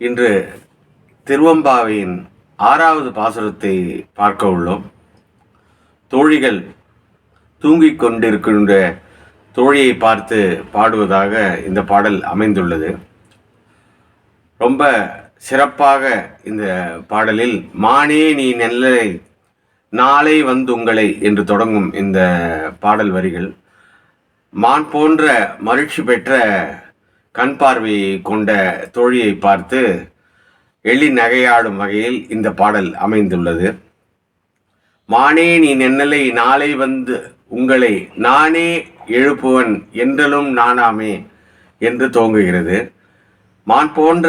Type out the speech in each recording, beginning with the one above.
இன்று திருவம்பாவையின் 6வது பாசுரத்தை பார்க்க உள்ளோம். தோழிகள் தூங்கிக் கொண்டிருக்கின்ற தோழியை பார்த்து பாடுவதாக இந்த பாடல் அமைந்துள்ளது. ரொம்ப சிறப்பாக இந்த பாடலில் மானே நீ நெல்லை நாளை வந்துங்களை என்று தொடங்கும் இந்த பாடல் வரிகள் மான் போன்ற மகிழ்ச்சி பெற்ற கண் பார்வையை கொண்ட தோழியை பார்த்து எள்ளி நகையாடும் வகையில் இந்த பாடல் அமைந்துள்ளது. மானே நீ நென்னலை நாளை வந்து உங்களை நானே எழுப்புவன் என்றலும் நானாமே என்று துவங்குகிறது. மான் போன்ற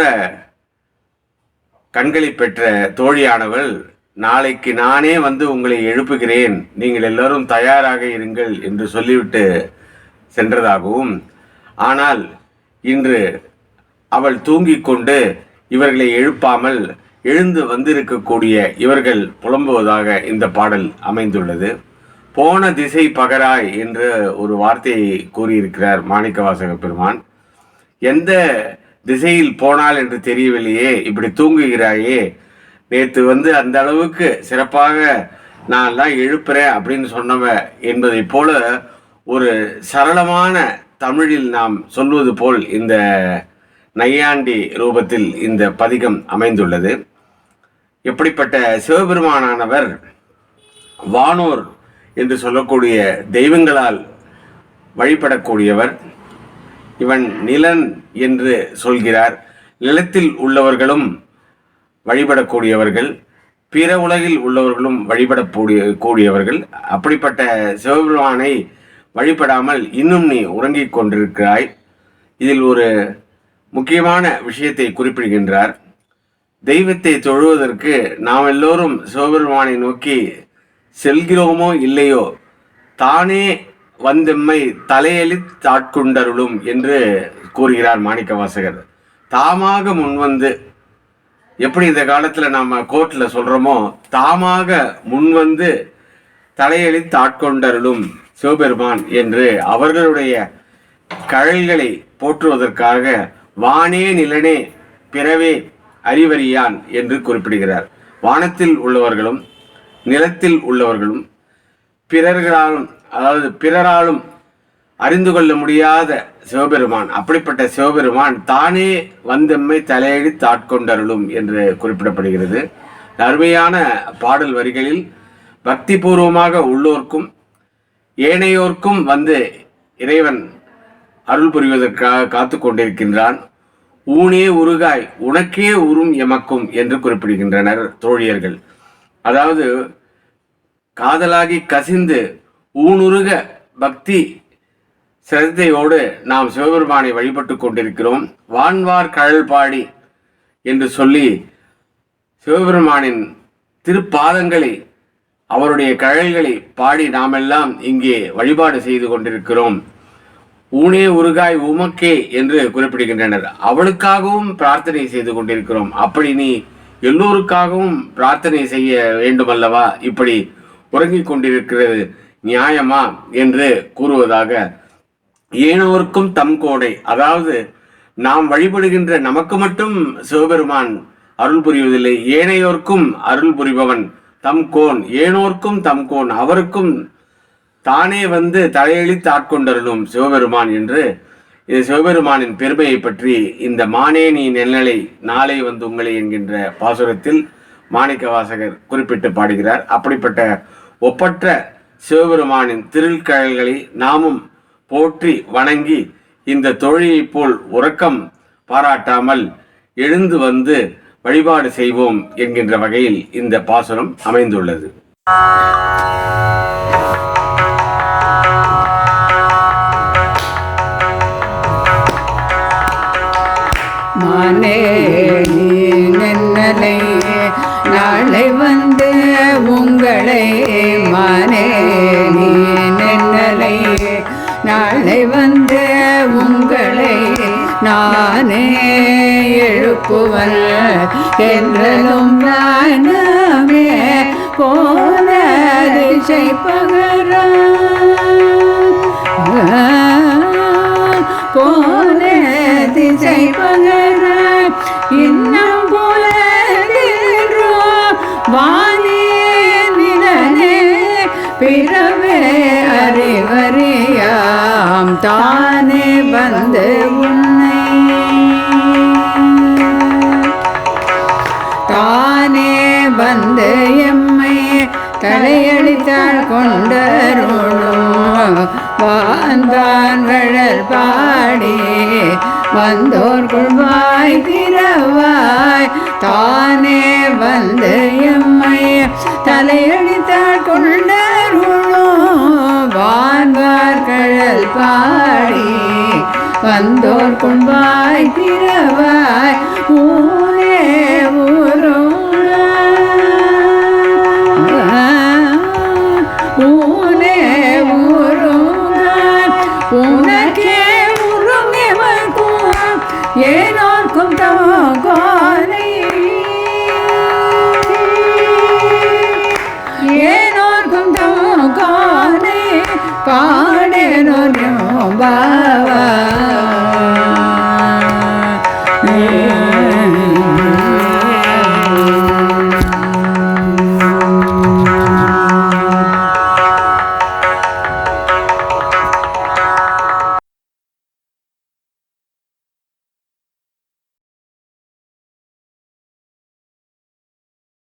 கண்களை பெற்ற தோழியானவள் நாளைக்கு நானே வந்து உங்களை எழுப்புகிறேன், நீங்கள் எல்லோரும் தயாராக இருங்கள் என்று சொல்லிவிட்டு சென்றதாகவும், ஆனால் இன்று அவள் தூங்கிக் கொண்டு இவர்களை எழுப்பாமல் எழுந்து வந்திருக்கக்கூடிய இவர்கள் புலம்புவதாக இந்த பாடல் அமைந்துள்ளது. போன திசை பகராய் என்று ஒரு வார்த்தையை கூறியிருக்கிறார் மாணிக்கவாசக பெருமான். எந்த திசையில் போனால் என்று தெரியவில்லையே, இப்படி தூங்குகிறாயே, நேற்று வந்து அந்த அளவுக்கு சிறப்பாக நான் தான் எழுப்புறேன் அப்படின்னு சொன்னவ என்பதை போல ஒரு சரளமான தமிழில் நாம் சொல்வது போல் இந்த நையாண்டி ரூபத்தில் இந்த பதிகம் அமைந்துள்ளது. எப்படிப்பட்ட சிவபெருமானானவர் வானோர் என்று சொல்லக்கூடிய தெய்வங்களால் வழிபடக்கூடியவர். இவன் நிலன் என்று சொல்கிறார். நிலத்தில் உள்ளவர்களும் வழிபடக்கூடியவர்கள், பிற உலகில் உள்ளவர்களும் வழிபடக்கூடியவர்கள். அப்படிப்பட்ட சிவபெருமானை வழிபடாமல் இன்னும் நீ உறங்கிக் கொண்டிருக்கிறாய். இதில் ஒரு முக்கியமான விஷயத்தை குறிப்பிடுகின்றார். தெய்வத்தை தொழுவதற்கு நாம் எல்லோரும் சிவபெருமானை நோக்கி செல்கிறோமோ இல்லையோ, தானே வந்தெம்மை தலையெளி தாட்கொண்டருளும் என்று கூறுகிறார் மாணிக்கவாசகர். தாமாக முன்வந்து, எப்படி இந்த காலத்தில் நாம் கோர்ட்டில் சொல்கிறோமோ, தாமாக முன்வந்து தலையெளி தாட்கொண்டருளும் சிவபெருமான் என்று அவர்களுடைய கழல்களை போற்றுவதற்காக வானே நிலனே பிறவே அறிவறியான் என்று குறிப்பிடுகிறார். வானத்தில் உள்ளவர்களும் நிலத்தில் உள்ளவர்களும் பிறர்களாலும், அதாவது பிறராலும் அறிந்து கொள்ள முடியாத சிவபெருமான், அப்படிப்பட்ட சிவபெருமான் தானே வந்தெம்மை தலையெழி தாட்கொண்டருளும் என்று குறிப்பிடப்படுகிறது. அருமையான பாடல் வரிகளில் பக்தி பூர்வமாக உள்ளோர்க்கும் ஏனையோர்க்கும் வந்து இறைவன் அருள் புரிவதற்காக காத்து கொண்டிருக்கின்றான். ஊனே உருகாய் உனக்கே உறும் எமக்கும் என்று குறிப்பிடுகின்றனர் தோழியர்கள். அதாவது காதலாகி கசிந்து ஊனுருக பக்தி சிரத்தையோடு நாம் சிவபெருமானை வழிபட்டு கொண்டிருக்கிறோம். வான்வார் கழல் பாடி என்று சொல்லி சிவபெருமானின் திருப்பாதங்களை, அவருடைய கழல்களை பாடி நாமெல்லாம் இங்கே வழிபாடு செய்து கொண்டிருக்கிறோம். ஊனே உருகாய் உமக்கே என்று குறிப்பிடுகின்றனர். அவளுக்காகவும் பிரார்த்தனை செய்து கொண்டிருக்கிறோம். அப்படி நீ எல்லோருக்காகவும் பிரார்த்தனை செய்ய வேண்டுமல்லவா? இப்படி உறங்கிக் கொண்டிருக்கிறது நியாயமா என்று கூறுவதாக, ஏனோருக்கும் தம் கோடை, அதாவது நாம் வழிபடுகின்ற நமக்கு மட்டும் சிவபெருமான் அருள் புரிவதில்லை, ஏனையோர்க்கும் அருள் புரிபவன் தம் கோன், ஏனோர்க்கும் தம் கோன், அவருக்கும் தானே வந்து தலையெளி தாட்கொண்டருளும் சிவபெருமான் என்று இது சிவபெருமானின் பெருமையை பற்றி இந்த மானே நீ நெல்லை நாளை வந்து உங்களை என்கின்ற பாசுரத்தில் மாணிக்கவாசகர் குறிப்பிட்டு பாடுகிறார். அப்படிப்பட்ட ஒப்பற்ற சிவபெருமானின் திருக்கழல்களை நாமும் போற்றி வணங்கி இந்த தொழிலை போல் உறக்கம் பாராட்டாமல் எழுந்து வந்து வழிபாடு செய்வோம் என்கின்ற வகையில் இந்த பாசுரம் அமைந்துள்ளது. மானே நீ நென்னலை நாளை வந்து உங்களை, மானே நீ நென்னலை நாளை வந்து உங்களை நானே எழுப்புவன் என்றலும் நானமே போன திசை பகர போன திசை பகர இன்னும் தானே வந்து உன்னை தானே வந்து எம்மை தலையடித்தாள் கொண்டருளும் வான்தான் வழல் பாடி வந்தோர் கொள்வாய் திறவாய் தானே வந்து எம்மை தலையடித்தாள் கொண்டருளும் வான்வார் கழல் பாடி வந்தோர் கொள்வாய் திறவாய் ஊரே ஊரும் ஊனே ஊருங்க உனக்கே உருங்கெவர்க்கும் ஏனோர்க்கும் தமோகானை ஏனோர்க்கும் தமோகானை பாடேனோர்